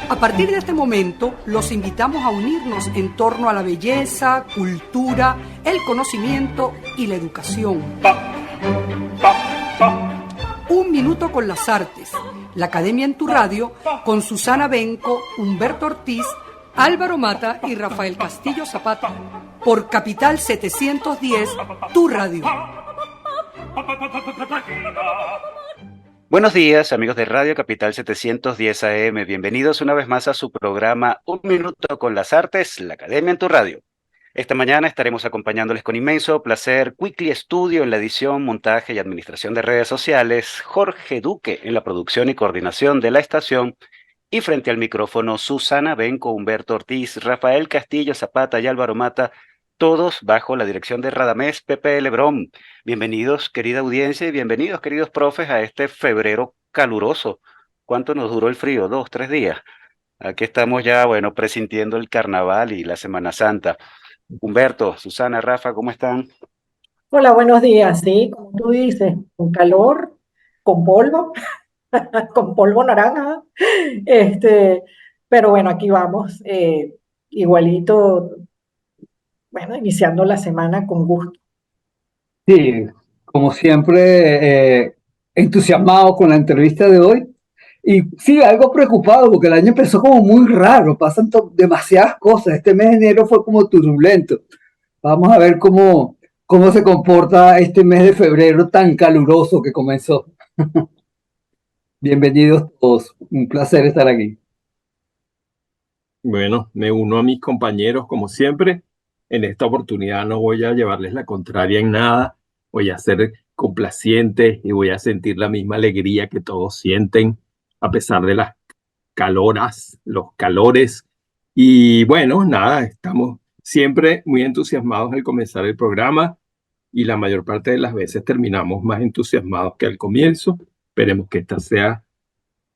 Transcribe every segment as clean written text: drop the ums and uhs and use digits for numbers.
A partir de este momento, los invitamos a unirnos en torno a la belleza, cultura, el conocimiento y la educación. Un minuto con las artes. La Academia en tu Radio, con Susana Benco, Humberto Ortiz, Álvaro Mata y Rafael Castillo Zapata. Por Capital 710, tu radio. Buenos días, amigos de Radio Capital 710 AM. Bienvenidos una vez más a su programa Un Minuto con las Artes, la Academia en tu Radio. Esta mañana estaremos acompañándoles con inmenso placer Quickly Studio en la edición, montaje y administración de redes sociales, Jorge Duque en la producción y coordinación de la estación, y frente al micrófono Susana Benco, Humberto Ortiz, Rafael Castillo Zapata y Álvaro Mata, todos bajo la dirección de Radamés Pepe Lebrón. Bienvenidos, querida audiencia, y bienvenidos, queridos profes, a este febrero caluroso. ¿Cuánto nos duró el frío? 2, 3 días. Aquí estamos ya, bueno, presintiendo el carnaval y la Semana Santa. Humberto, Susana, Rafa, ¿cómo están? Hola, buenos días. Sí, como tú dices, con calor, con polvo, con polvo naranja. Este, pero bueno, aquí vamos, igualito, bueno, iniciando la semana con gusto. Sí, como siempre, entusiasmado con la entrevista de hoy. Y sí, algo preocupado porque el año empezó como muy raro, pasan demasiadas cosas. Este mes de enero fue como turbulento. Vamos a ver cómo se comporta este mes de febrero tan caluroso que comenzó. Bienvenidos todos, un placer estar aquí. Bueno, me uno a mis compañeros como siempre. En esta oportunidad no voy a llevarles la contraria en nada. Voy a ser complaciente y voy a sentir la misma alegría que todos sienten a pesar de las los calores. Y bueno, nada, estamos siempre muy entusiasmados al comenzar el programa y la mayor parte de las veces terminamos más entusiasmados que al comienzo. Esperemos que esta sea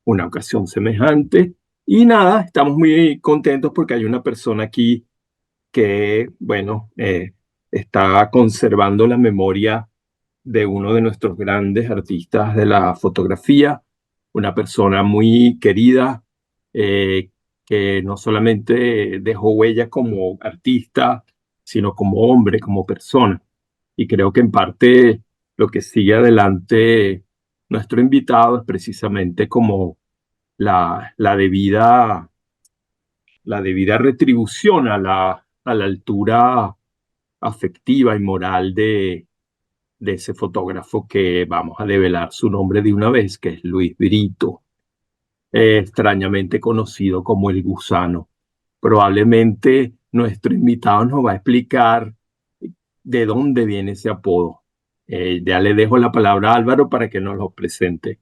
una ocasión semejante. Y nada, estamos muy contentos porque hay una persona aquí que, bueno, está conservando la memoria de uno de nuestros grandes artistas de la fotografía, una persona muy querida, que no solamente dejó huella como artista, sino como hombre, como persona. Y creo que en parte lo que sigue adelante nuestro invitado es precisamente como la, la debida, la debida retribución a la altura afectiva y moral de ese fotógrafo que vamos a develar su nombre de una vez, que es Luis Brito, extrañamente conocido como El Gusano. Probablemente nuestro invitado nos va a explicar de dónde viene ese apodo. Ya le dejo la palabra a Álvaro para que nos lo presente.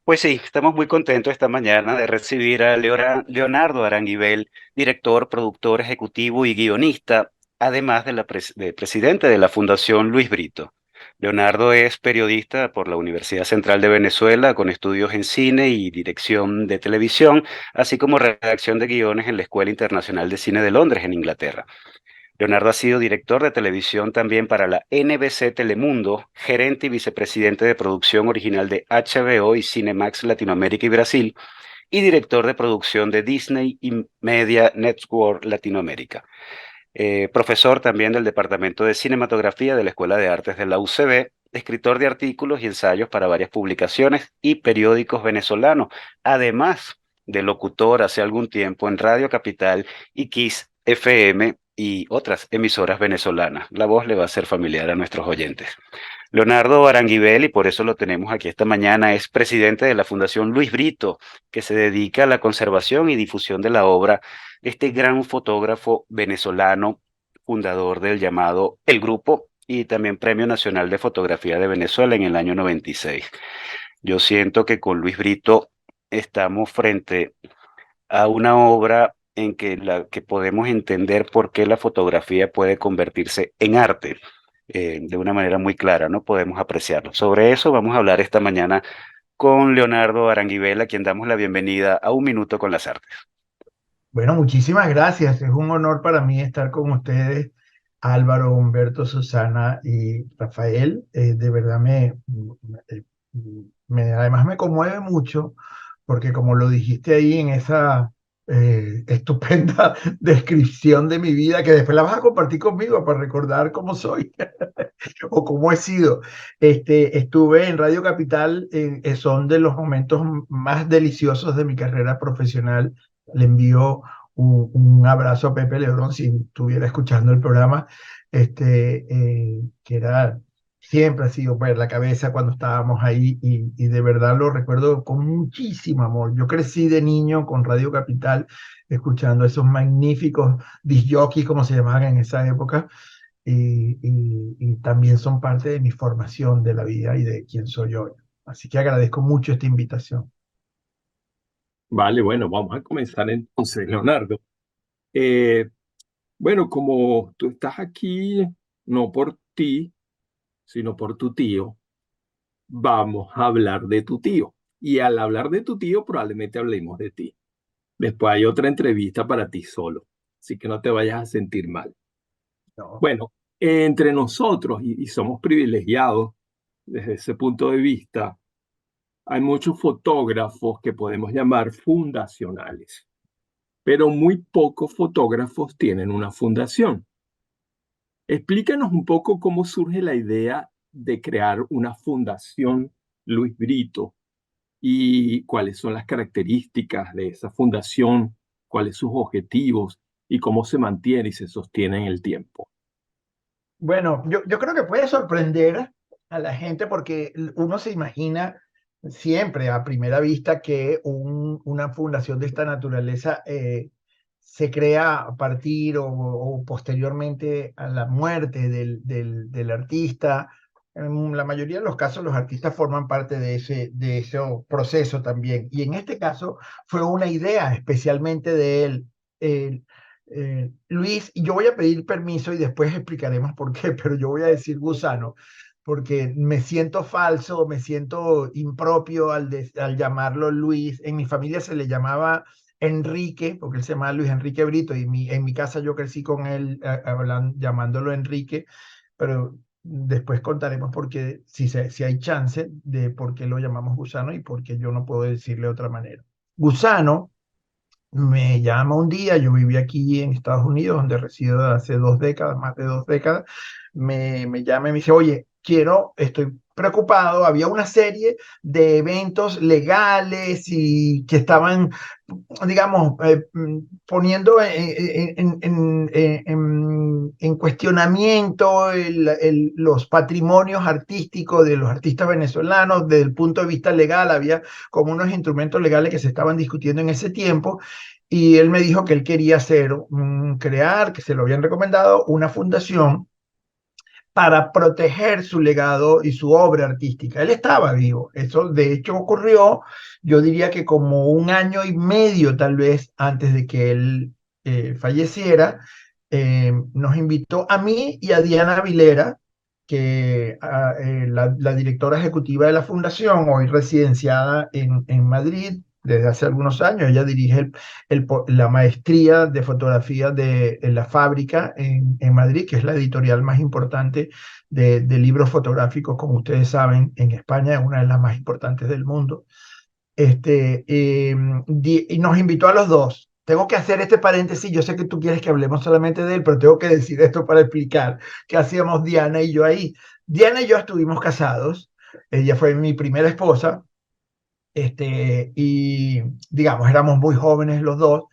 Pues sí, estamos muy contentos esta mañana de recibir a Leonardo Aranguibel, director, productor ejecutivo y guionista, además de presidente de la Fundación Luis Brito. Leonardo es periodista por la Universidad Central de Venezuela, con estudios en cine y dirección de televisión, así como redacción de guiones en la Escuela Internacional de Cine de Londres, en Inglaterra. Leonardo ha sido director de televisión también para la NBC Telemundo, gerente y vicepresidente de producción original de HBO y Cinemax Latinoamérica y Brasil, y director de producción de Disney y Media Network Latinoamérica. Profesor también del Departamento de Cinematografía de la Escuela de Artes de la UCB, escritor de artículos y ensayos para varias publicaciones y periódicos venezolanos, además de locutor hace algún tiempo en Radio Capital y Kiss FM y otras emisoras venezolanas. La voz le va a ser familiar a nuestros oyentes. Leonardo Aranguibel, y por eso lo tenemos aquí esta mañana, es presidente de la Fundación Luis Brito, que se dedica a la conservación y difusión de la obra de este gran fotógrafo venezolano, fundador del llamado El Grupo y también Premio Nacional de Fotografía de Venezuela en el año 96. Yo siento que con Luis Brito estamos frente a una obra en que podemos entender por qué la fotografía puede convertirse en arte, de una manera muy clara, ¿no? Podemos apreciarlo. Sobre eso vamos a hablar esta mañana con Leonardo Aranguibel, a quien damos la bienvenida a Un Minuto con las Artes. Bueno, muchísimas gracias. Es un honor para mí estar con ustedes, Álvaro, Humberto, Susana y Rafael. De verdad además me conmueve mucho porque como lo dijiste ahí en esa estupenda descripción de mi vida, que después la vas a compartir conmigo para recordar cómo soy o cómo he sido. Estuve en Radio Capital, son de los momentos más deliciosos de mi carrera profesional. Le envío un abrazo a Pepe Lebrón si estuviera escuchando el programa, que era, siempre ha sido pues, la cabeza cuando estábamos ahí y de verdad lo recuerdo con muchísimo amor. Yo crecí de niño con Radio Capital, escuchando esos magníficos disc jockeys, como se llamaban en esa época, y también son parte de mi formación de la vida y de quién soy yo. Así que agradezco mucho esta invitación. Vale, bueno, vamos a comenzar entonces, Leonardo. Eh, bueno, como tú estás aquí, no por ti, sino por tu tío, vamos a hablar de tu tío. Y al hablar de tu tío, probablemente hablemos de ti. Después hay otra entrevista para ti solo, así que no te vayas a sentir mal. No. Bueno, entre nosotros, y somos privilegiados desde ese punto de vista, hay muchos fotógrafos que podemos llamar fundacionales, pero muy pocos fotógrafos tienen una fundación. Explícanos un poco cómo surge la idea de crear una fundación Luis Brito y cuáles son las características de esa fundación, cuáles sus objetivos y cómo se mantiene y se sostiene en el tiempo. Bueno, yo creo que puede sorprender a la gente porque uno se imagina siempre a primera vista que una fundación de esta naturaleza se crea a partir o posteriormente a la muerte del artista. En la mayoría de los casos los artistas forman parte de ese proceso también. Y en este caso fue una idea especialmente de él. Luis, y yo voy a pedir permiso y después explicaremos por qué, pero yo voy a decir Gusano, porque me siento falso, me siento impropio al llamarlo Luis. En mi familia se le llamaba Enrique, porque él se llama Luis Enrique Brito, y en mi casa yo crecí con él llamándolo Enrique, pero después contaremos porque si hay chance de por qué lo llamamos Gusano y por qué yo no puedo decirle de otra manera. Gusano me llama un día, yo viví aquí en Estados Unidos, donde resido hace 2 décadas, más de 2 décadas, me llama y me dice, oye, estoy preocupado, había una serie de eventos legales y que estaban, digamos, poniendo en cuestionamiento los patrimonios artísticos de los artistas venezolanos desde el punto de vista legal. Había como unos instrumentos legales que se estaban discutiendo en ese tiempo, y él me dijo que él quería crear, que se lo habían recomendado, una fundación para proteger su legado y su obra artística. Él estaba vivo. Eso de hecho ocurrió, yo diría que como 1 año y medio tal vez antes de que él falleciera. Nos invitó a mí y a Diana Vilera, que la directora ejecutiva de la fundación, hoy residenciada en Madrid desde hace algunos años. Ella dirige la maestría de fotografía de La Fábrica en Madrid, que es la editorial más importante de libros fotográficos, como ustedes saben, en España, es una de las más importantes del mundo. Y nos invitó a los dos. Tengo que hacer este paréntesis, yo sé que tú quieres que hablemos solamente de él, pero tengo que decir esto para explicar qué hacíamos Diana y yo ahí. Diana y yo estuvimos casados, ella fue mi primera esposa, y digamos, éramos muy jóvenes los dos,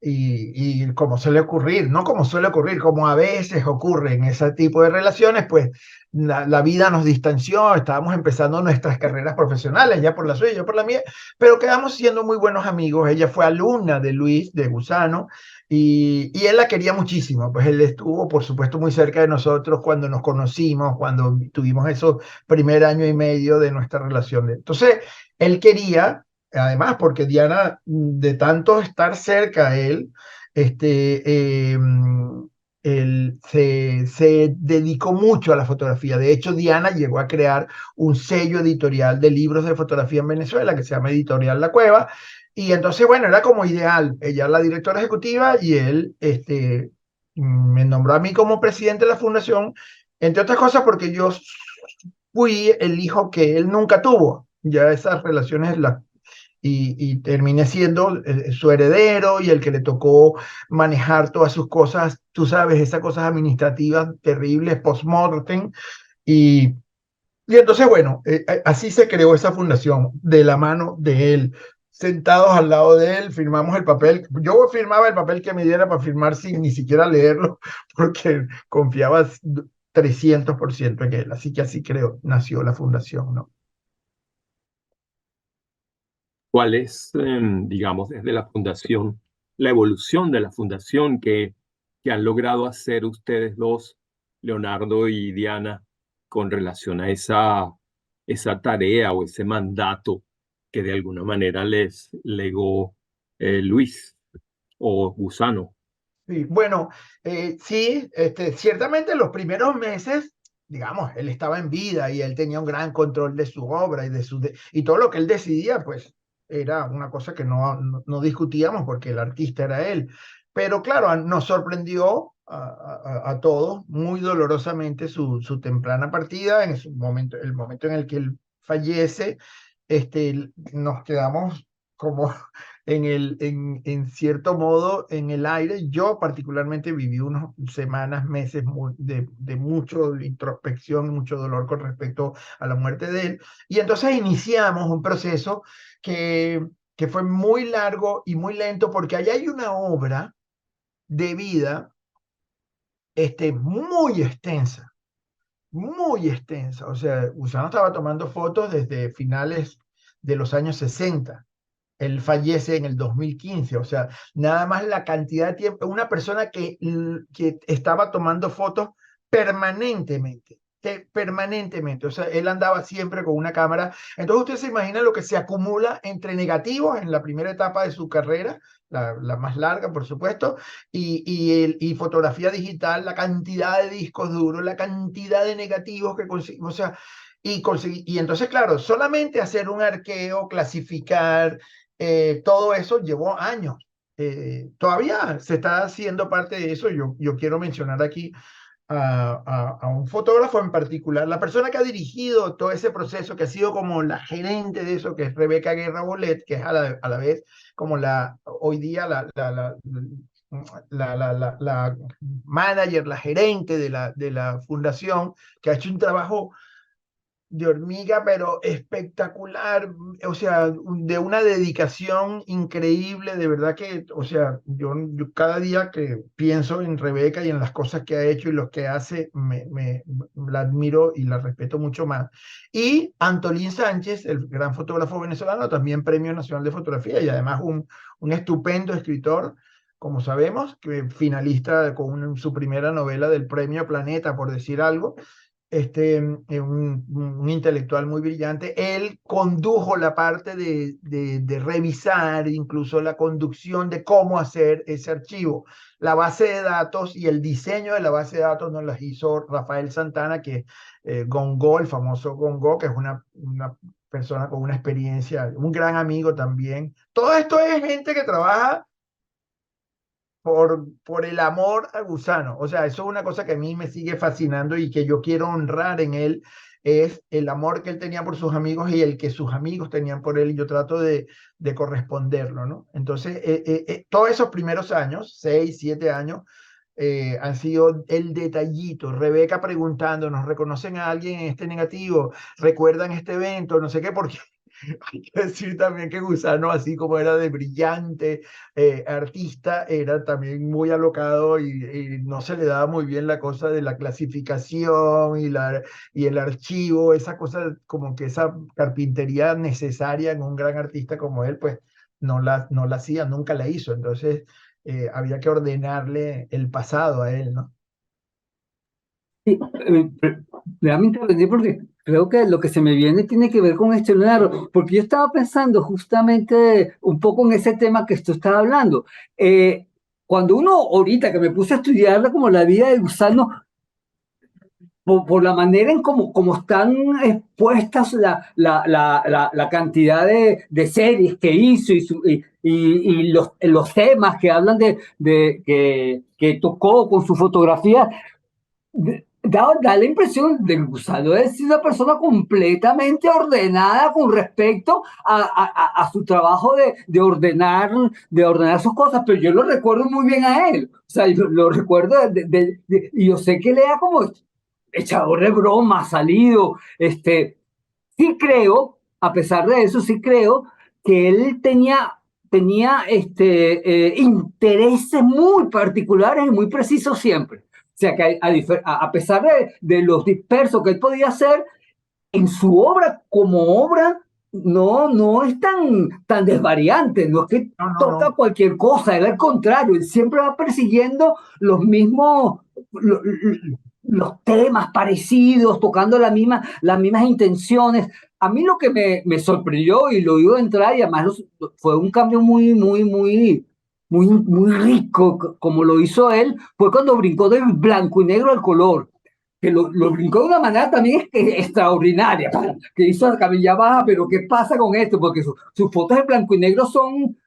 y como suele ocurrir, no como suele ocurrir, como a veces ocurre en ese tipo de relaciones, pues la vida nos distanció, estábamos empezando nuestras carreras profesionales, ella por la suya, yo por la mía, pero quedamos siendo muy buenos amigos. Ella fue alumna de Luis, de Gusano, y él la quería muchísimo, pues él estuvo, por supuesto, muy cerca de nosotros cuando nos conocimos, cuando tuvimos esos 1 año y medio de nuestra relación. Entonces, él quería, además, porque Diana, de tanto estar cerca a él, él se dedicó mucho a la fotografía. De hecho, Diana llegó a crear un sello editorial de libros de fotografía en Venezuela que se llama Editorial La Cueva. Y entonces, bueno, era como ideal. Ella es la directora ejecutiva y él me nombró a mí como presidente de la fundación, entre otras cosas porque yo fui el hijo que él nunca tuvo. Ya esas relaciones y terminé siendo su heredero y el que le tocó manejar todas sus cosas, tú sabes, esas cosas administrativas terribles, post-mortem. Y entonces, bueno, así se creó esa fundación, de la mano de él, sentados al lado de él, firmamos el papel. Yo firmaba el papel que me diera para firmar sin ni siquiera leerlo, porque confiaba 300% en él. Así que así creo, nació la fundación, ¿no? ¿Cuál es, digamos, desde la fundación, la evolución de la fundación que han logrado hacer ustedes dos, Leonardo y Diana, con relación a esa tarea o ese mandato que de alguna manera les legó Luis o Gusano? Sí, bueno, sí, ciertamente en los primeros meses, digamos, él estaba en vida y él tenía un gran control de su obra y todo lo que él decidía, pues era una cosa que no discutíamos porque el artista era él. Pero claro, nos sorprendió a todos muy dolorosamente su temprana partida, en su momento, el momento en el que él fallece, nos quedamos como en cierto modo en el aire. Yo particularmente viví unas semanas, meses de mucho introspección y mucho dolor con respecto a la muerte de él. Y entonces iniciamos un proceso que fue muy largo y muy lento porque allá hay una obra de vida muy extensa, muy extensa. O sea, Gusano estaba tomando fotos desde finales de los años 60. Él fallece en el 2015, o sea, nada más la cantidad de tiempo, una persona que estaba tomando fotos permanentemente, permanentemente, o sea, él andaba siempre con una cámara. Entonces usted se imagina lo que se acumula entre negativos en la primera etapa de su carrera, la más larga, por supuesto, y fotografía digital, la cantidad de discos duros, la cantidad de negativos que consigue, o sea, y entonces, claro, solamente hacer un arqueo, clasificar, todo eso llevó años. Todavía se está haciendo parte de eso. Yo quiero mencionar aquí a un fotógrafo en particular, la persona que ha dirigido todo ese proceso, que ha sido como la gerente de eso, que es Rebeca Guerra Bolet, que es a la vez como hoy día la manager, la gerente de la fundación, que ha hecho un trabajo de hormiga, pero espectacular, o sea, de una dedicación increíble, de verdad que, o sea, yo cada día que pienso en Rebeca y en las cosas que ha hecho y lo que hace, la admiro y la respeto mucho más. Y Antolín Sánchez, el gran fotógrafo venezolano, también Premio Nacional de Fotografía y además un estupendo escritor. Como sabemos, que finalista con su primera novela del Premio Planeta, por decir algo, un intelectual muy brillante. Él condujo la parte de revisar, incluso la conducción de cómo hacer ese archivo. La base de datos y el diseño de la base de datos nos las hizo Rafael Santana, que Gongo, el famoso Gongo, que es una persona con una experiencia, un gran amigo también. Todo esto es gente que trabaja por el amor a Gusano. O sea, eso es una cosa que a mí me sigue fascinando y que yo quiero honrar en él, es el amor que él tenía por sus amigos y el que sus amigos tenían por él, y yo trato de corresponderlo, ¿no? Entonces, todos esos primeros años, 6, 7 años, han sido el detallito. Rebeca preguntándonos, ¿reconocen a alguien en este negativo? ¿Recuerdan este evento? No sé qué, porque hay que decir también que Gusano, así como era de brillante artista, era también muy alocado y no se le daba muy bien la cosa de la clasificación y el archivo, esa cosa, como que esa carpintería necesaria en un gran artista como él, pues no la hacía, nunca la hizo. Entonces había que ordenarle el pasado a él, ¿no? Sí, realmente aprendí porque creo que lo que se me viene tiene que ver con esto, Leonardo, porque yo estaba pensando justamente un poco en ese tema que tú estabas hablando. Cuando uno, ahorita que me puse a estudiar como la vida de Gusano, por la manera en cómo están expuestas la cantidad de series que hizo y los temas que hablan que tocó con su fotografía, da la impresión de que Gusano es una persona completamente ordenada con respecto a su trabajo de ordenar sus cosas, pero yo lo recuerdo muy bien a él. O sea, yo lo recuerdo y yo sé que le ha como echador de broma, salido. Sí creo, a pesar de eso, sí creo que él tenía intereses muy particulares y muy precisos siempre. O sea, que a pesar de los dispersos que él podía hacer, en su obra como obra no es tan desvariante, no es que No, no, toca no. cualquier cosa, él al contrario, él siempre va persiguiendo los temas parecidos, tocando las mismas intenciones. A mí lo que me sorprendió y lo iba a entrar y además fue un cambio muy rico como lo hizo él, fue cuando brincó del blanco y negro al color que lo brincó de una manera también extraordinaria, que hizo la camilla baja, pero ¿qué pasa con esto? Porque sus fotos en blanco y negro son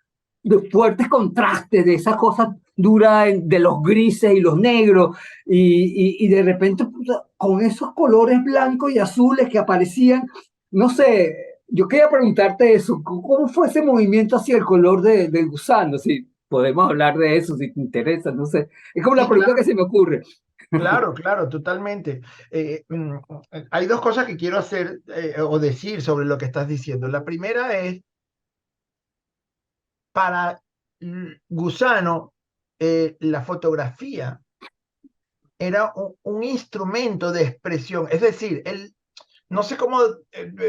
de fuertes contrastes, de esas cosas duras de los grises y los negros, y de repente con esos colores blancos y azules que aparecían, no sé, yo quería preguntarte eso, ¿cómo fue ese movimiento hacia el color del gusano? Si podemos hablar de eso, si te interesa, no sé, es como la Sí, pregunta que claro. se me ocurre. Claro, claro, totalmente. Hay dos cosas que quiero hacer o decir sobre lo que estás diciendo. La primera es, para Gusano, la fotografía era un instrumento de expresión. Es decir, él, no sé cómo,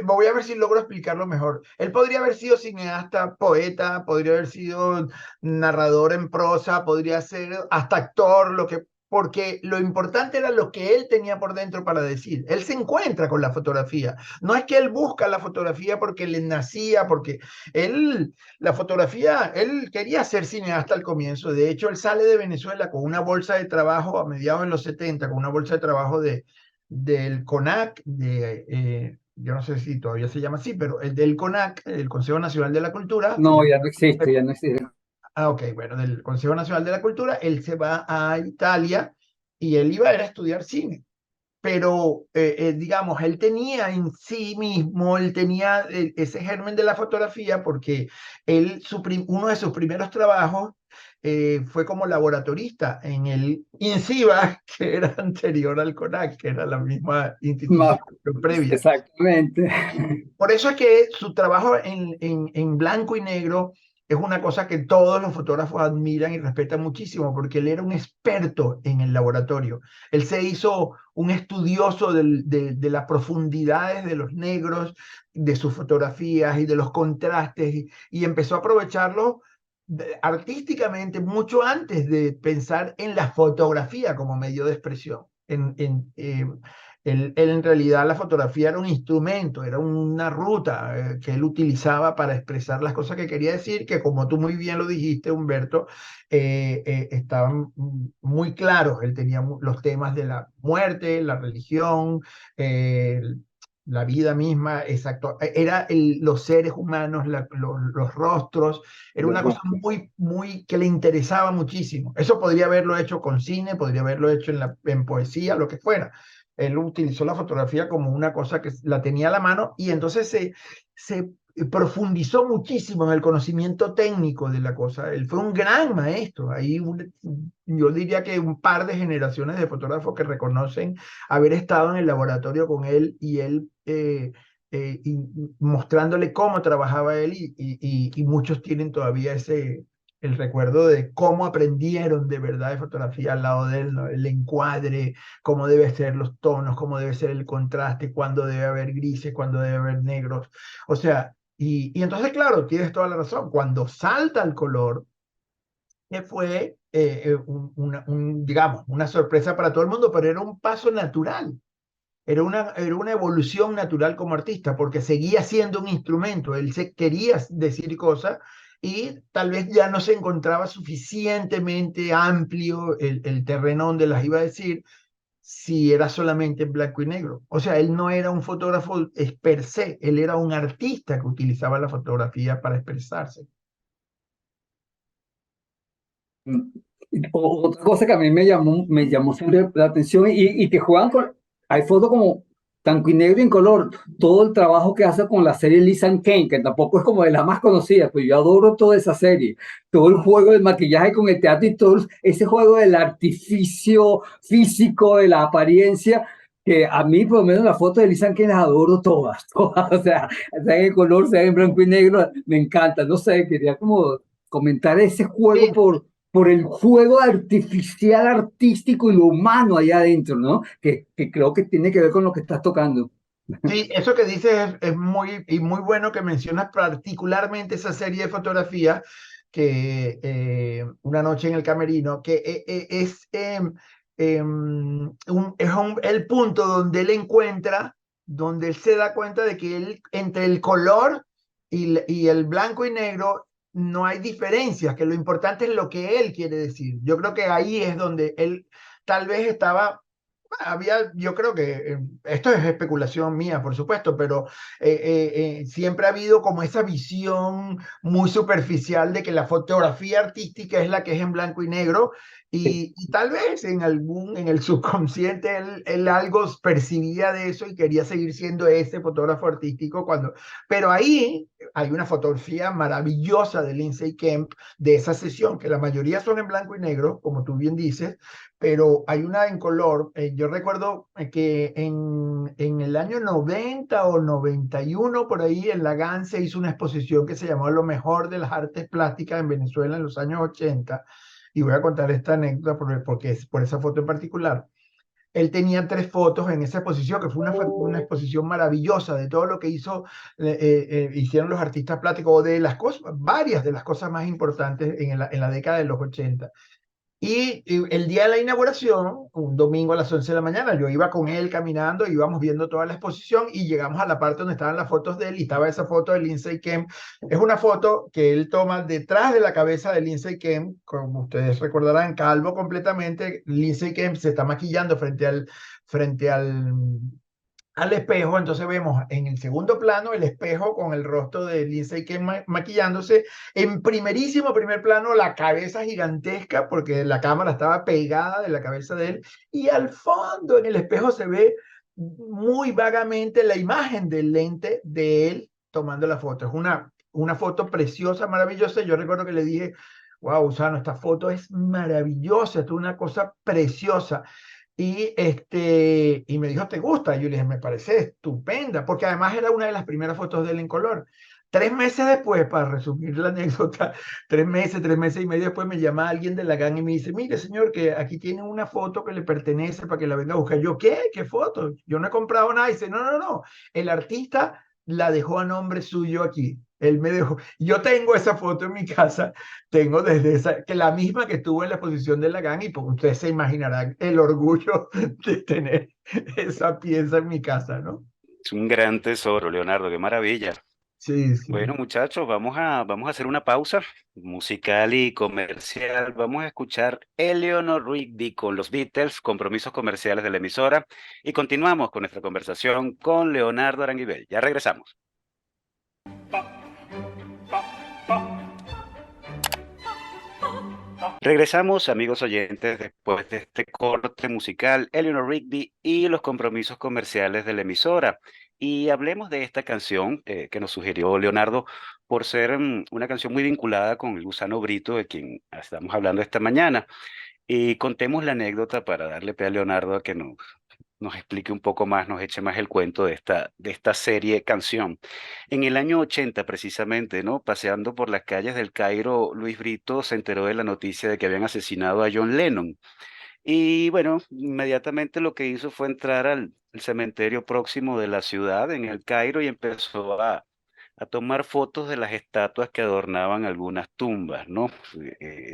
voy a ver si logro explicarlo mejor. Él podría haber sido cineasta, poeta, podría haber sido narrador en prosa, podría ser hasta actor, porque lo importante era lo que él tenía por dentro para decir. Él se encuentra con la fotografía. No es que él busca la fotografía porque le nacía, porque la fotografía, él quería ser cineasta al comienzo. De hecho, él sale de Venezuela con una bolsa de trabajo a mediados de los 70, con una bolsa de trabajo del CONAC, yo no sé si todavía se llama así, pero el del CONAC, el Consejo Nacional de la Cultura. No, ya no existe, ya no existe. Ok, bueno, del Consejo Nacional de la Cultura, él se va a Italia y él iba a ir a estudiar cine, pero digamos, él tenía en sí mismo, él tenía ese germen de la fotografía porque uno de sus primeros trabajos fue como laboratorista en el INCIBA, que era anterior al CONAC, que era la misma Más, institución previa. exactamente. Por eso es que su trabajo en blanco y negro es una cosa que todos los fotógrafos admiran y respetan muchísimo, porque él era un experto en el laboratorio. Él se hizo un estudioso de las profundidades de los negros, de sus fotografías y de los contrastes, y empezó a aprovecharlo artísticamente mucho antes de pensar en la fotografía como medio de expresión. Él en realidad la fotografía era un instrumento, era una ruta que él utilizaba para expresar las cosas que quería decir, que como tú muy bien lo dijiste, Humberto, estaban muy claros. Él tenía los temas de la muerte, la religión, eh, la vida misma, exacto. Era los seres humanos, los rostros, era una cosa muy que le interesaba muchísimo. Eso podría haberlo hecho con cine, podría haberlo hecho en poesía, lo que fuera. Él utilizó la fotografía como una cosa que la tenía a la mano y entonces se profundizó muchísimo en el conocimiento técnico de la cosa. Él fue un gran maestro. Yo diría que un par de generaciones de fotógrafos que reconocen haber estado en el laboratorio con él y él y mostrándole cómo trabajaba él y muchos tienen todavía el recuerdo de cómo aprendieron de verdad de fotografía al lado de él, ¿no? El encuadre, cómo deben ser los tonos, cómo debe ser el contraste, cuándo debe haber grises, cuándo debe haber negros. O sea, y entonces, claro, tienes toda la razón. Cuando salta el color, que fue, digamos, una sorpresa para todo el mundo, pero era un paso natural. Era una evolución natural como artista, porque seguía siendo un instrumento. Él se quería decir cosas y tal vez ya no se encontraba suficientemente amplio el terreno donde las iba a decir si era solamente en blanco y negro. O sea, él no era un fotógrafo per se, él era un artista que utilizaba la fotografía para expresarse. Otra cosa que a mí me llamó siempre la atención y que juegan con, hay fotos como blanco y negro y en color, todo el trabajo que hace con la serie Lisa and Kane, que tampoco es como de la más conocida, pues yo adoro toda esa serie, todo el juego del maquillaje con el teatro y todo ese juego del artificio físico, de la apariencia, que a mí por lo menos las fotos de Lisa and Kane las adoro todas, todas, o sea en color, sea en blanco y negro, me encanta, no sé, quería como comentar ese juego Sí, por el juego artificial, artístico y lo humano allá adentro, ¿no? Que creo que tiene que ver con lo que estás tocando. sí, eso que dices es muy bueno que mencionas particularmente esa serie de fotografías que Una noche en el camerino, que el punto donde él encuentra, donde él se da cuenta de que él, entre el color y el blanco y negro no hay diferencias, que lo importante es lo que él quiere decir. Yo creo que ahí es donde él tal vez estaba. Yo creo que esto es especulación mía, por supuesto, pero siempre ha habido como esa visión muy superficial de que la fotografía artística es la que es en blanco y negro y tal vez en el subconsciente él algo percibía de eso y quería seguir siendo ese fotógrafo artístico pero ahí hay una fotografía maravillosa de Lindsay Kemp de esa sesión, que la mayoría son en blanco y negro, como tú bien dices, pero hay una en color. Yo recuerdo que en el año 90 o 91, por ahí, en la GAN se hizo una exposición que se llamó Lo mejor de las artes plásticas en Venezuela en los años 80. Y voy a contar esta anécdota porque es por esa foto en particular. Él tenía 3 fotos en esa exposición, que fue una exposición maravillosa de todo lo que hicieron los artistas plásticos, o de las cosas, varias de las cosas más importantes en la década de los 80. Y el día de la inauguración, un domingo a las 11 de la mañana, yo iba con él caminando, íbamos viendo toda la exposición y llegamos a la parte donde estaban las fotos de él y estaba esa foto de Lindsay Kemp. Es una foto que él toma detrás de la cabeza de Lindsay Kemp, como ustedes recordarán, calvo completamente. Lindsay Kemp se está maquillando frente al espejo, entonces vemos en el segundo plano el espejo con el rostro de Lindsay Kemp maquillándose, en primerísimo primer plano la cabeza gigantesca porque la cámara estaba pegada de la cabeza de él y al fondo en el espejo se ve muy vagamente la imagen del lente de él tomando la foto. Es una foto preciosa, maravillosa. Yo recuerdo que le dije, wow, Usano, esta foto es maravillosa, esto es una cosa preciosa. Y me dijo, ¿te gusta? Y yo le dije, me parece estupenda, porque además era una de las primeras fotos de él en color. 3 meses después, para resumir la anécdota, 3 meses y medio después me llama alguien de la GAN y me dice, mire señor, que aquí tiene una foto que le pertenece para que la venga a buscar. Yo, ¿qué? ¿Qué foto? Yo no he comprado nada. Y dice, no, no, no, el artista la dejó a nombre suyo aquí. Él me dejó. Yo tengo esa foto en mi casa. Tengo desde esa, que la misma que tuvo en la exposición de la GAN, y pues ustedes se imaginarán el orgullo de tener esa pieza en mi casa, ¿no? Es un gran tesoro, Leonardo, qué maravilla. Sí, sí. Bueno, muchachos, vamos a hacer una pausa musical y comercial. Vamos a escuchar Eleanor Rigby con los Beatles, compromisos comerciales de la emisora, y continuamos con nuestra conversación con Leonardo Aranguibel. Ya regresamos. Regresamos, amigos oyentes, después de este corte musical, Eleanor Rigby y los compromisos comerciales de la emisora. Y hablemos de esta canción que nos sugirió Leonardo por ser una canción muy vinculada con el Gusano Brito, de quien estamos hablando esta mañana. Y contemos la anécdota para darle pie a Leonardo a que nos explique un poco más, nos eche más el cuento de esta serie canción. En el año 80, precisamente, ¿no? Paseando por las calles del Cairo, Luis Brito se enteró de la noticia de que habían asesinado a John Lennon. Y bueno, inmediatamente lo que hizo fue entrar al cementerio próximo de la ciudad, en el Cairo, y empezó a tomar fotos de las estatuas que adornaban algunas tumbas, ¿no?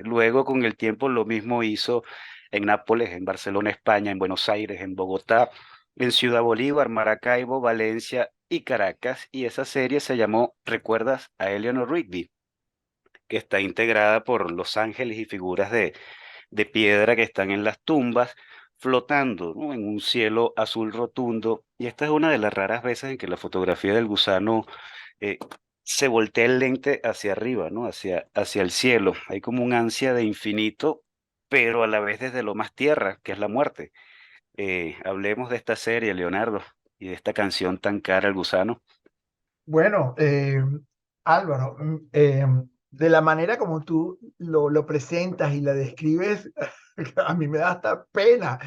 Luego, con el tiempo, lo mismo hizo en Nápoles, en Barcelona, España, en Buenos Aires, en Bogotá, en Ciudad Bolívar, Maracaibo, Valencia y Caracas. Y esa serie se llamó ¿Recuerdas a Eleanor Rigby?, que está integrada por los ángeles y figuras de piedra que están en las tumbas, flotando, ¿no?, en un cielo azul rotundo. Y esta es una de las raras veces en que la fotografía del gusano eh, se voltea el lente hacia arriba, ¿no? Hacia el cielo. Hay como un ansia de infinito pero a la vez desde lo más tierra, que es la muerte. Hablemos de esta serie, Leonardo, y de esta canción tan cara, El Gusano. Bueno, Álvaro, de la manera como tú lo presentas y la describes, a mí me da hasta pena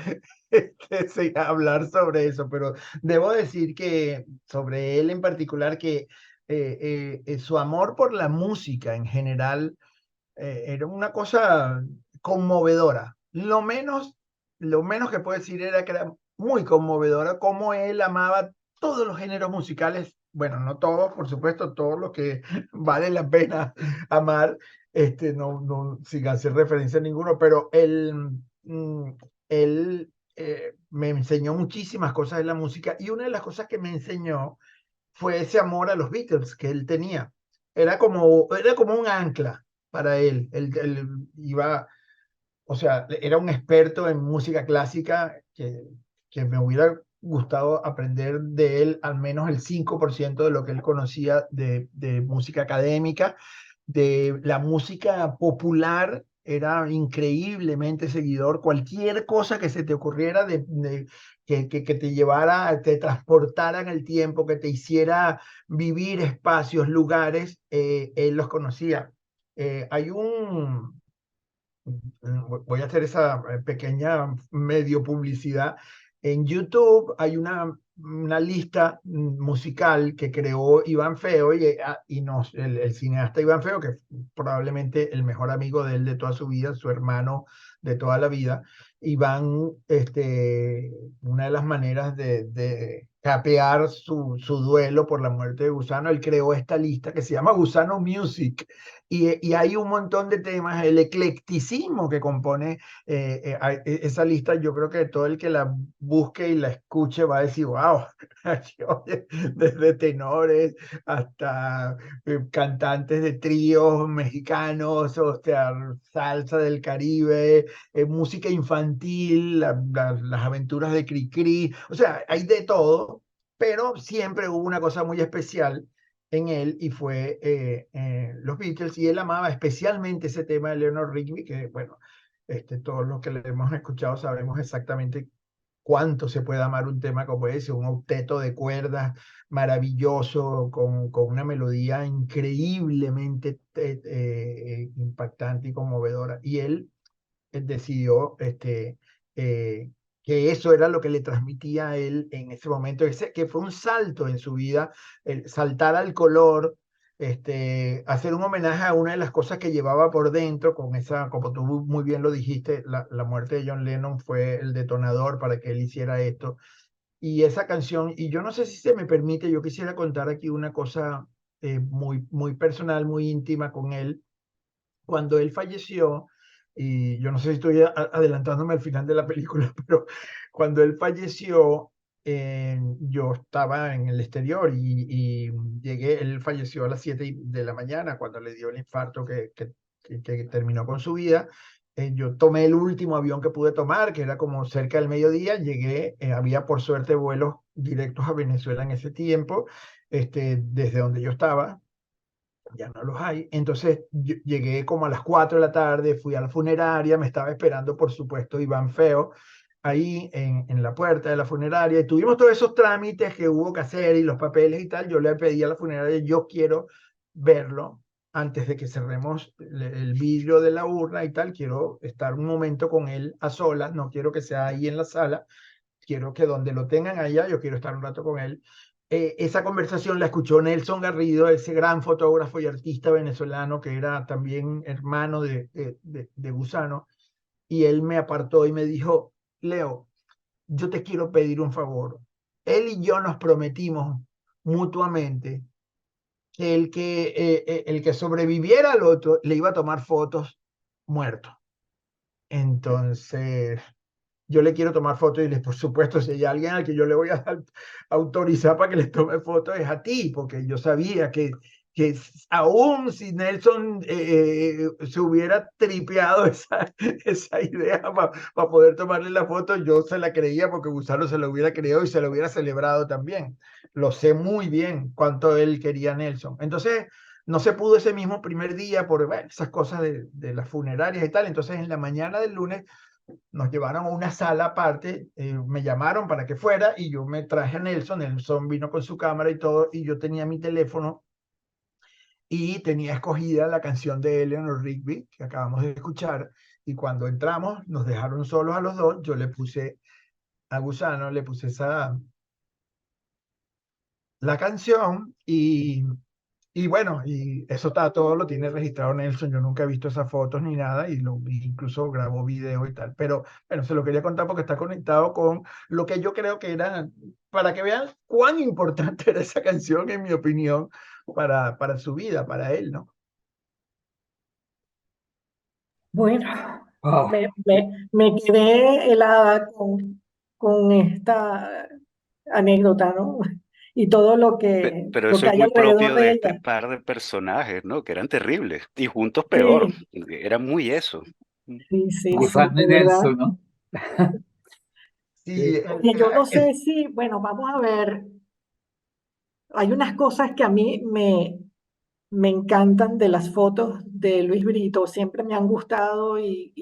hablar sobre eso, pero debo decir que sobre él en particular, que su amor por la música en general era una cosa conmovedora. Lo menos que puedo decir era que era muy conmovedora, cómo él amaba todos los géneros musicales, bueno, no todos, por supuesto, todos los que vale la pena amar, no, sin hacer referencia a ninguno, pero él me enseñó muchísimas cosas de la música, y una de las cosas que me enseñó fue ese amor a los Beatles que él tenía. Era como un ancla para él. Él iba, o sea, era un experto en música clásica que me hubiera gustado aprender de él al menos el 5% de lo que él conocía de música académica. De la música popular era increíblemente seguidor. Cualquier cosa que se te ocurriera que te llevara, te transportara en el tiempo, que te hiciera vivir espacios, lugares, él los conocía. Hay un, voy a hacer esa pequeña medio publicidad. En YouTube hay una lista musical que creó Iván Feo el cineasta Iván Feo, que es probablemente el mejor amigo de él de toda su vida, su hermano de toda la vida. Iván, una de las maneras de capear su duelo por la muerte de Gusano, él creó esta lista que se llama Gusano Music, y hay un montón de temas, el eclecticismo que compone esa lista. Yo creo que todo el que la busque y la escuche va a decir, wow, desde tenores hasta cantantes de tríos mexicanos, o sea, salsa del Caribe, música infantil, las aventuras de Cricri, o sea, hay de todo, pero siempre hubo una cosa muy especial en él, y fue los Beatles, y él amaba especialmente ese tema de Leonard Rigby, que bueno, todos los que le hemos escuchado sabemos exactamente cuánto se puede amar un tema como ese, un octeto de cuerdas maravilloso, con una melodía increíblemente impactante y conmovedora. Y él decidió que eso era lo que le transmitía a él en ese momento, que fue un salto en su vida, el saltar al color, hacer un homenaje a una de las cosas que llevaba por dentro, con esa, como tú muy bien lo dijiste, la muerte de John Lennon fue el detonador para que él hiciera esto. Y esa canción, y yo no sé si se me permite, yo quisiera contar aquí una cosa muy, muy personal, muy íntima con él. Cuando él falleció, y yo no sé si estoy adelantándome al final de la película, pero cuando él falleció, yo estaba en el exterior, y llegué, él falleció a las 7 de la mañana cuando le dio el infarto que terminó con su vida. Yo tomé el último avión que pude tomar, que era como cerca del mediodía, llegué, había por suerte vuelos directos a Venezuela en ese tiempo, desde donde yo estaba. Ya no los hay. Entonces llegué como a las 4 de la tarde, fui a la funeraria, me estaba esperando, por supuesto, Iván Feo, ahí en la puerta de la funeraria, y tuvimos todos esos trámites que hubo que hacer y los papeles y tal. Yo le pedí a la funeraria, yo quiero verlo antes de que cerremos el vidrio de la urna y tal, quiero estar un momento con él a solas, no quiero que sea ahí en la sala, quiero que donde lo tengan allá, yo quiero estar un rato con él. Esa conversación la escuchó Nelson Garrido, ese gran fotógrafo y artista venezolano que era también hermano de Gusano, y él me apartó y me dijo, Leo, yo te quiero pedir un favor. Él y yo nos prometimos mutuamente que el que sobreviviera al otro le iba a tomar fotos muerto. Entonces yo le quiero tomar fotos, y por supuesto, si hay alguien al que yo le voy a autorizar para que le tome fotos, es a ti, porque yo sabía que aún si Nelson se hubiera tripeado esa idea para poder tomarle la foto, yo se la creía, porque Gusano se lo hubiera creído y se lo hubiera celebrado también. Lo sé muy bien cuánto él quería a Nelson. Entonces, no se pudo ese mismo primer día por bueno, esas cosas de las funerarias y tal. Entonces en la mañana del lunes nos llevaron a una sala aparte, me llamaron para que fuera y yo me traje a Nelson. Nelson vino con su cámara y todo, y yo tenía mi teléfono y tenía escogida la canción de Eleanor Rigby que acabamos de escuchar, y cuando entramos nos dejaron solos a los dos. Yo le puse a Gusano, le puse la canción, y bueno, y eso está todo, lo tiene registrado Nelson. Yo nunca he visto esas fotos ni nada, y incluso grabó video y tal. Pero bueno, se lo quería contar porque está conectado con lo que yo creo que era, para que vean cuán importante era esa canción, en mi opinión, para su vida, para él, ¿no? Bueno, Wow. me quedé helada con esta anécdota, ¿no? Y todo Pero lo eso que es hay muy alrededor propio de de este ella. par de personajes, ¿no? Que eran terribles. Y juntos peor. Sí, Era muy eso. sí, sí, sí, Gusano y de verdad. Nelson, ¿no? Sí, Oye, yo no sé si, bueno, vamos a ver, hay unas cosas que a mí me encantan de las fotos de Luis Brito, siempre me han gustado e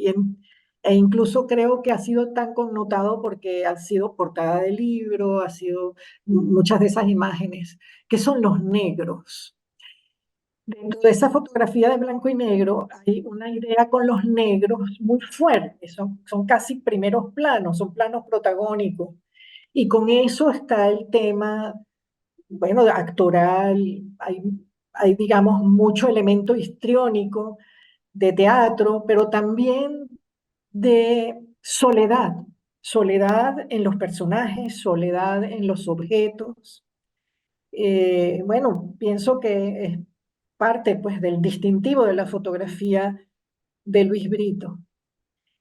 incluso creo que ha sido tan connotado porque ha sido portada de libro, ha sido muchas de esas imágenes, que son los negros. Dentro de esa fotografía de blanco y negro hay una idea con los negros muy fuerte, son casi primeros planos, son planos protagónicos. Y con eso está el tema, bueno, actoral, hay, digamos, mucho elemento histriónico de teatro, pero también de soledad, soledad en los personajes, soledad en los objetos. Bueno, pienso que es parte, pues, del distintivo de la fotografía de Luis Brito.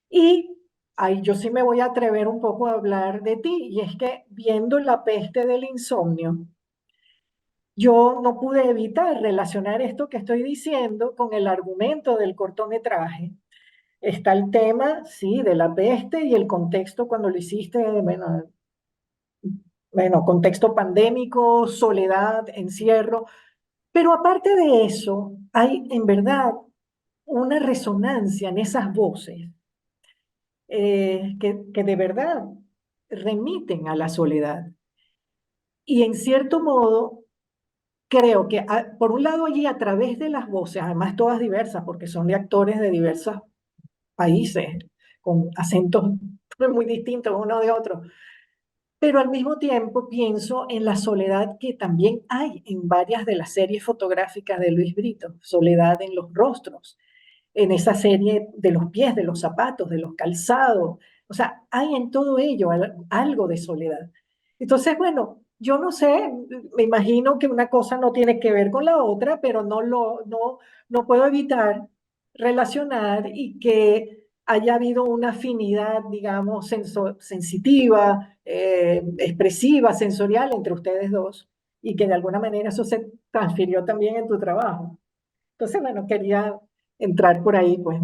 Y ahí yo sí me voy a atrever un poco a hablar de ti, y es que viendo La peste del insomnio, yo no pude evitar relacionar esto que estoy diciendo con el argumento del cortometraje. Está el tema, sí, de la peste y el contexto cuando lo hiciste, bueno, contexto pandémico, soledad, encierro, pero aparte de eso, hay en verdad una resonancia en esas voces que de verdad remiten a la soledad. Y en cierto modo, creo que por un lado allí a través de las voces, además todas diversas, porque son de actores de diversos países, con acentos muy distintos uno de otro, pero al mismo tiempo pienso en la soledad que también hay en varias de las series fotográficas de Luis Brito, soledad en los rostros, en esa serie de los pies, de los zapatos, de los calzados. O sea, hay en todo ello algo de soledad. Entonces, bueno, yo no sé, me imagino que una cosa no tiene que ver con la otra, pero no puedo evitar relacionar y que haya habido una afinidad, digamos, sensitiva, expresiva, sensorial entre ustedes dos, y que de alguna manera eso se transfirió también en tu trabajo. Entonces, bueno, quería entrar por ahí, pues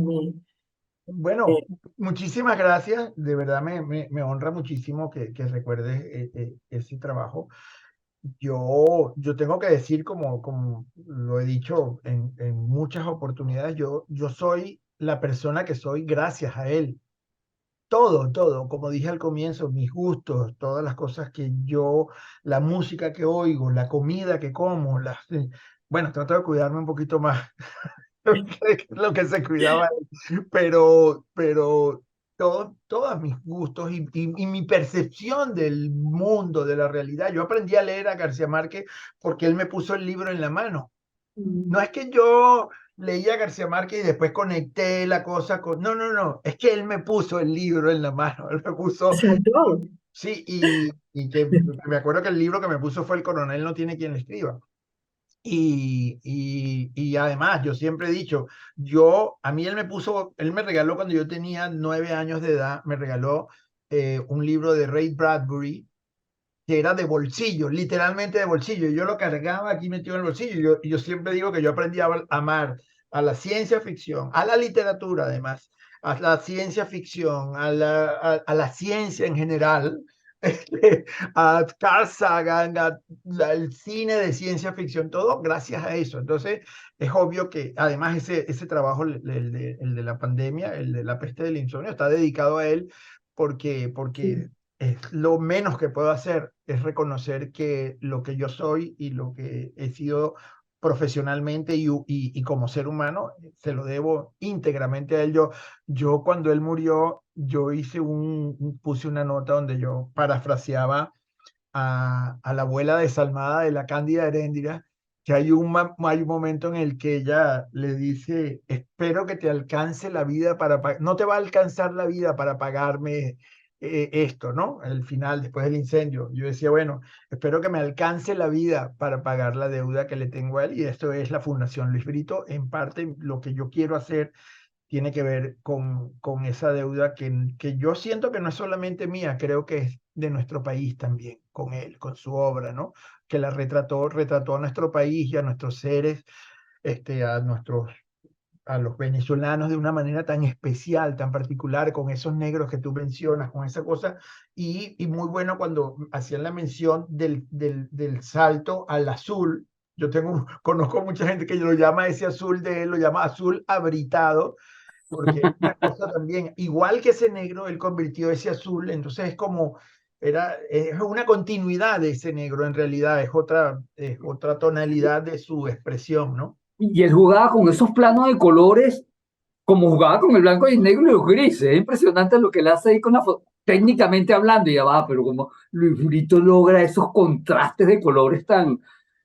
bueno, eh, muchísimas gracias. De verdad me honra muchísimo que recuerdes ese trabajo. Yo tengo que decir, como lo he dicho en muchas oportunidades, yo soy la persona que soy gracias a él. Todo, como dije al comienzo, mis gustos, todas las cosas que yo, la música que oigo, la comida que como, bueno, trato de cuidarme un poquito más lo que se cuidaba él, pero todos mis gustos y mi percepción del mundo, de la realidad. Yo aprendí a leer a García Márquez porque él me puso el libro en la mano. No es que yo leía a García Márquez y después conecté la cosa con... No, no, no. Es que él me puso el libro en la mano. Él me puso... todo. Sí, y que me acuerdo que el libro que me puso fue El coronel no tiene quien le escriba. Y además, yo siempre he dicho, a mí él me regaló cuando yo tenía 9 años de edad, me regaló un libro de Ray Bradbury, que era de bolsillo, literalmente de bolsillo. Yo lo cargaba aquí metido en el bolsillo. Y yo siempre digo que yo aprendí a amar a la ciencia ficción, a la literatura además, a la ciencia ficción, a la ciencia en general, a Carl Sagan, el cine de ciencia ficción, todo gracias a eso. Entonces, es obvio que además ese trabajo, el de la pandemia, el de la peste del insomnio, está dedicado a él porque es lo menos que puedo hacer, es reconocer que lo que yo soy y lo que he sido profesionalmente y como ser humano, se lo debo íntegramente a él. Yo cuando él murió, yo puse una nota donde yo parafraseaba a la abuela desalmada de la Cándida Heréndira, que hay un momento en el que ella le dice, espero que te alcance la vida no te va a alcanzar la vida para pagarme esto, ¿no? El final, después del incendio. Yo decía, bueno, espero que me alcance la vida para pagar la deuda que le tengo a él, y esto es la Fundación Luis Brito. En parte, lo que yo quiero hacer tiene que ver con esa deuda que yo siento que no es solamente mía, creo que es de nuestro país también, con él, con su obra, ¿no? Que retrató a nuestro país y a nuestros seres, a los venezolanos de una manera tan especial, tan particular, con esos negros que tú mencionas, con esa cosa, y muy bueno cuando hacían la mención del salto al azul. Conozco mucha gente que lo llama ese azul de él, lo llama azul abritado, porque es una cosa también, igual que ese negro, él convirtió ese azul, entonces es una continuidad de ese negro, en realidad es otra tonalidad de su expresión, ¿no? Y él jugaba con esos planos de colores como jugaba con el blanco y el negro y los grises. Es impresionante lo que él hace ahí con la foto, técnicamente hablando, y ya va, pero como Luis Brito logra esos contrastes de colores tan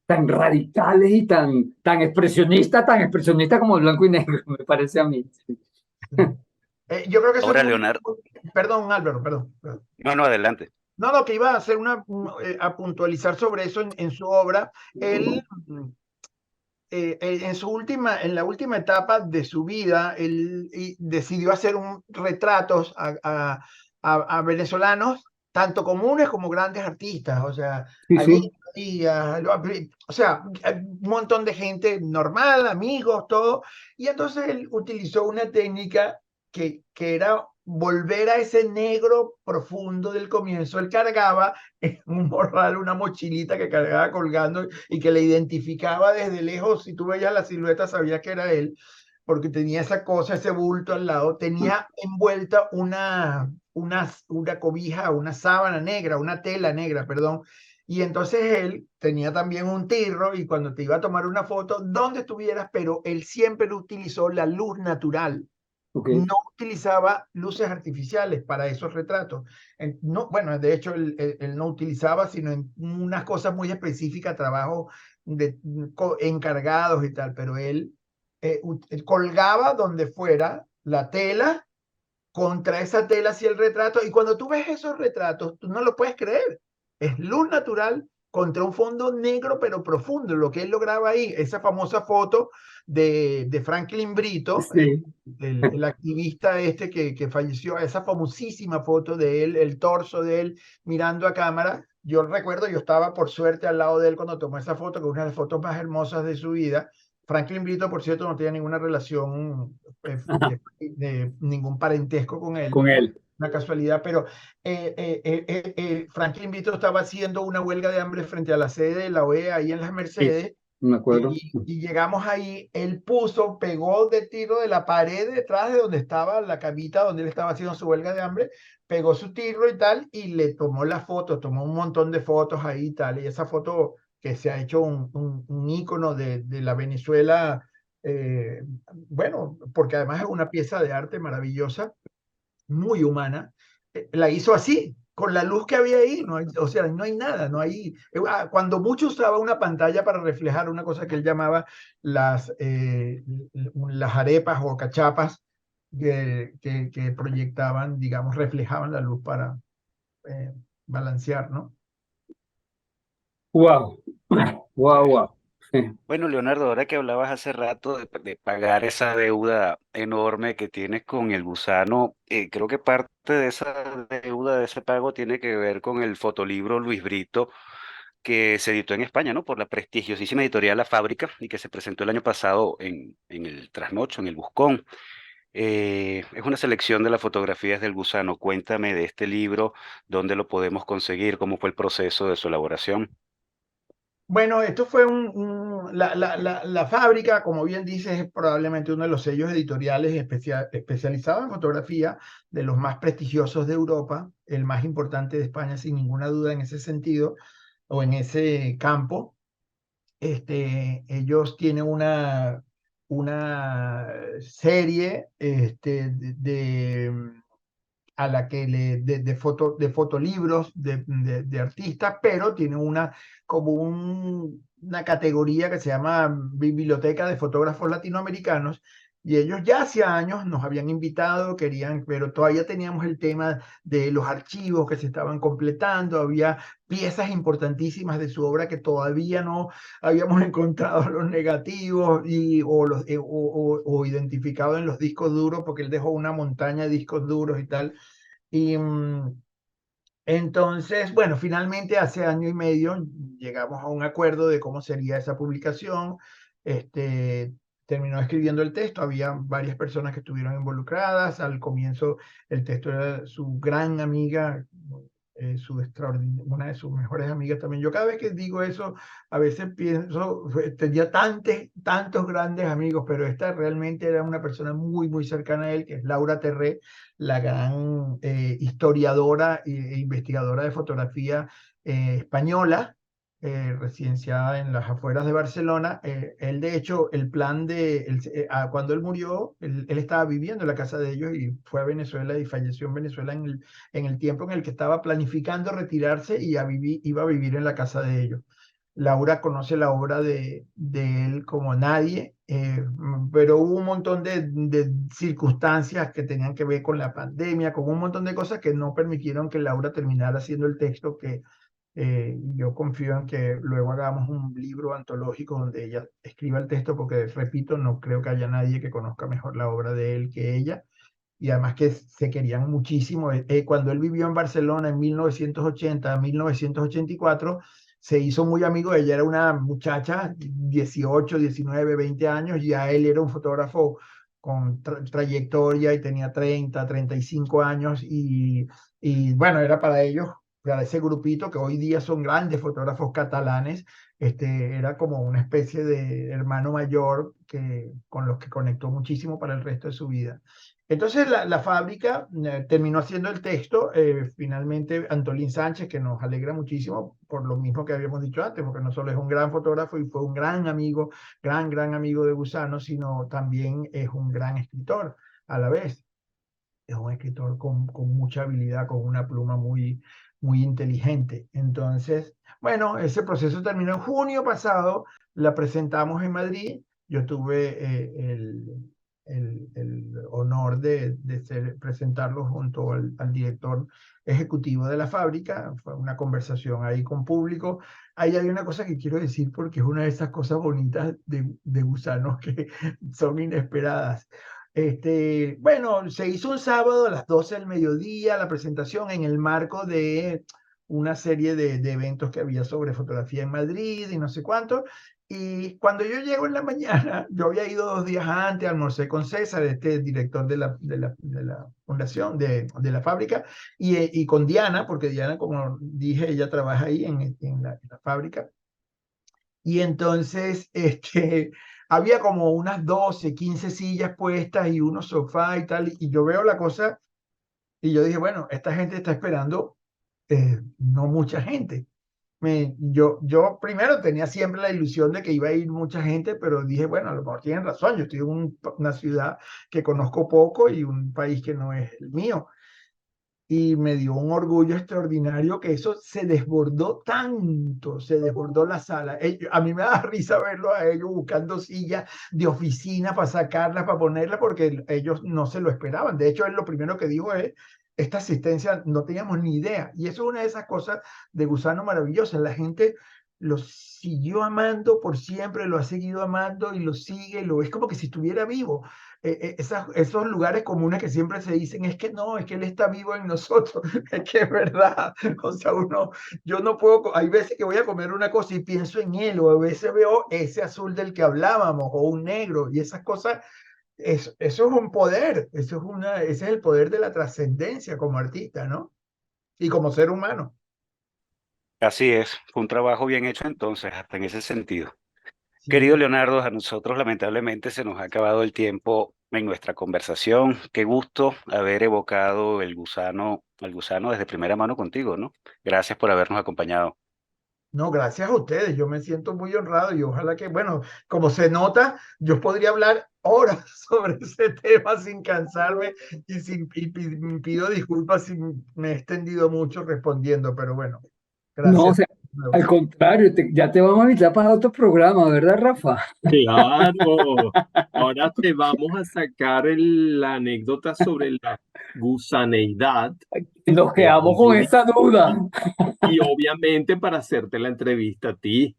radicales y tan expresionista como el blanco y negro, me parece a mí. Yo creo que eso es Ahora, Leonardo, Perdón, Álvaro, perdón. no, no, adelante. No, que iba a hacer a puntualizar sobre eso en su obra. Él, en la última etapa de su vida, él decidió hacer retratos a venezolanos, tanto comunes como grandes artistas, o sea, Sí, allí, sí. o sea, un montón de gente normal, amigos, todo, y entonces él utilizó una técnica que era volver a ese negro profundo del comienzo. Él cargaba en un morral una mochilita que cargaba colgando y que le identificaba desde lejos. Si tú veías la silueta, sabías que era él, porque tenía esa cosa, ese bulto al lado. Tenía envuelta una cobija, una sábana negra, una tela negra, perdón. Y entonces él tenía también un tirro, y cuando te iba a tomar una foto, donde estuvieras, pero él siempre utilizó la luz natural. Okay. No utilizaba luces artificiales para esos retratos. No, bueno, de hecho, él no utilizaba, sino en unas cosas muy específicas, trabajos encargados y tal, pero él colgaba donde fuera la tela, contra esa tela hacía el retrato, y cuando tú ves esos retratos, tú no lo puedes creer. Es luz natural contra un fondo negro pero profundo, lo que él lograba ahí, esa famosa foto de Franklin Brito, Sí. el activista que falleció, esa famosísima foto de él, el torso de él mirando a cámara. Yo recuerdo, yo estaba por suerte al lado de él cuando tomó esa foto, que es una de las fotos más hermosas de su vida. Franklin Brito, por cierto, no tenía ninguna relación, de ningún parentesco con él, Con él. una casualidad, pero Franklin Brito estaba haciendo una huelga de hambre frente a la sede de la OEA ahí en las Sí, Mercedes, me acuerdo. y llegamos ahí. Él pegó de tiro de la pared detrás de donde estaba la camita donde él estaba haciendo su huelga de hambre, pegó su tiro y tal, y le tomó la foto, tomó un montón de fotos ahí y tal, y esa foto que se ha hecho un ícono de la Venezuela, bueno, porque además es una pieza de arte maravillosa, muy humana. La hizo así, con la luz que había ahí, o sea, no hay nada, no hay, cuando mucho usaba una pantalla para reflejar una cosa que él llamaba las arepas o cachapas que proyectaban, digamos, reflejaban la luz para eh, balancear, ¿no? Wow. Wow, wow. Sí. Bueno, Leonardo, ahora que hablabas hace rato de pagar esa deuda enorme que tienes con el gusano, creo que parte de esa deuda, de ese pago, tiene que ver con el fotolibro Luis Brito, que se editó en España, ¿no? Por la prestigiosísima editorial La Fábrica y que se presentó el año pasado en el Trasnocho, en el Buscón. Es una selección de las fotografías del gusano. Cuéntame de este libro, dónde lo podemos conseguir, cómo fue el proceso de su elaboración. Bueno, esto fue la fábrica, como bien dices, es probablemente uno de los sellos editoriales especializados en fotografía, de los más prestigiosos de Europa, el más importante de España, sin ninguna duda en ese sentido o en ese campo. Ellos tienen una serie a la que de fotolibros de artistas, pero tiene una categoría que se llama Biblioteca de Fotógrafos Latinoamericanos. Y ellos ya hace años nos habían invitado, querían, pero todavía teníamos el tema de los archivos que se estaban completando, había piezas importantísimas de su obra que todavía no habíamos encontrado los negativos o identificado en los discos duros, porque él dejó una montaña de discos duros y tal. Y entonces, bueno, finalmente hace año y medio llegamos a un acuerdo de cómo sería esa publicación. Este, terminó escribiendo el texto, había varias personas que estuvieron involucradas. Al comienzo el texto era su gran amiga, una de sus mejores amigas también. Yo cada vez que digo eso, a veces pienso, tenía tantos grandes amigos, pero esta realmente era una persona muy, muy cercana a él, que es Laura Terré, la gran historiadora e investigadora de fotografía española, residenciada en las afueras de Barcelona. Él, de hecho, el plan cuando él murió, él estaba viviendo en la casa de ellos y fue a Venezuela y falleció en Venezuela en el tiempo en el que estaba planificando retirarse y iba a vivir en la casa de ellos. Laura conoce la obra de él como nadie, pero hubo un montón de circunstancias que tenían que ver con la pandemia, con un montón de cosas que no permitieron que Laura terminara haciendo el texto que yo confío en que luego hagamos un libro antológico donde ella escriba el texto, porque, repito, no creo que haya nadie que conozca mejor la obra de él que ella. Y además que se querían muchísimo. Cuando él vivió en Barcelona en 1980 a 1984, se hizo muy amigo. Ella era una muchacha, 18, 19, 20 años, ya él era un fotógrafo con trayectoria y tenía 30, 35 años y bueno, era para ellos, para ese grupito que hoy día son grandes fotógrafos catalanes. Era como una especie de hermano mayor con los que conectó muchísimo para el resto de su vida. Entonces la fábrica terminó haciendo el texto. Finalmente Antolín Sánchez, que nos alegra muchísimo por lo mismo que habíamos dicho antes, porque no solo es un gran fotógrafo y fue un gran amigo, gran amigo de Gusano, sino también es un gran escritor a la vez. Es un escritor con mucha habilidad, con una pluma muy inteligente. Entonces, bueno, ese proceso terminó en junio pasado, la presentamos en Madrid. Yo tuve el honor de presentarlo junto al director ejecutivo de la fábrica. Fue una conversación ahí con público. Ahí hay una cosa que quiero decir porque es una de esas cosas bonitas de Gusanos que son inesperadas. Bueno, se hizo un sábado a las 12 del mediodía la presentación en el marco de una serie de eventos que había sobre fotografía en Madrid y no sé cuánto. Y cuando yo llego en la mañana, yo había ido 2 días antes, almorcé con César, director de la fundación, de la fábrica, y con Diana, porque Diana, como dije, ella trabaja ahí en la fábrica. Y entonces, había como unas 12, 15 sillas puestas y unos sofás y tal, y yo veo la cosa y yo dije, bueno, esta gente está esperando, no mucha gente. Yo primero tenía siempre la ilusión de que iba a ir mucha gente, pero dije, bueno, a lo mejor tienen razón, yo estoy en una ciudad que conozco poco y un país que no es el mío. Y me dio un orgullo extraordinario que eso se desbordó tanto, se desbordó la sala. A mí me da risa verlo a ellos buscando sillas de oficina para sacarlas, para ponerlas, porque ellos no se lo esperaban. De hecho, él lo primero que dijo es, esta asistencia no teníamos ni idea. Y eso es una de esas cosas de Gusano maravillosas. La gente lo siguió amando por siempre, lo ha seguido amando y lo sigue, es como que si estuviera vivo. Esos lugares comunes que siempre se dicen, es que no, es que él está vivo en nosotros, es que es verdad. O sea, yo no puedo, hay veces que voy a comer una cosa y pienso en él, o a veces veo ese azul del que hablábamos, o un negro, y esas cosas eso es un poder, ese es el poder de la trascendencia como artista, ¿no? Y como ser humano. Así es, fue un trabajo bien hecho entonces, hasta en ese sentido. Querido Sí. Leonardo, a nosotros lamentablemente se nos ha acabado el tiempo en nuestra conversación. Qué gusto haber evocado al gusano desde primera mano contigo, ¿no? Gracias por habernos acompañado. No, gracias a ustedes, yo me siento muy honrado y ojalá que, bueno, como se nota, yo podría hablar horas sobre ese tema sin cansarme pido disculpas si me he extendido mucho respondiendo, pero bueno, No, o gracias. sea, al contrario, ya te vamos a invitar para otro programa, ¿verdad, Rafa? Claro, ahora te vamos a sacar la anécdota sobre la gusaneidad Y nos de quedamos con Angie esa duda. y obviamente para hacerte la entrevista a ti,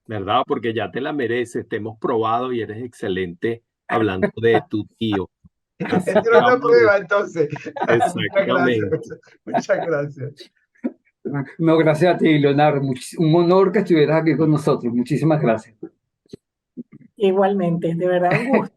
¿verdad? Porque ya te la mereces, te hemos probado y eres excelente hablando de tu tío. Así Esta que era una vamos a ver. prueba, entonces. Muchas gracias, Exactamente. muchas gracias. No, gracias a ti, Leonardo. Un honor que estuvieras aquí con nosotros. Muchísimas gracias. Igualmente, de verdad un gusto.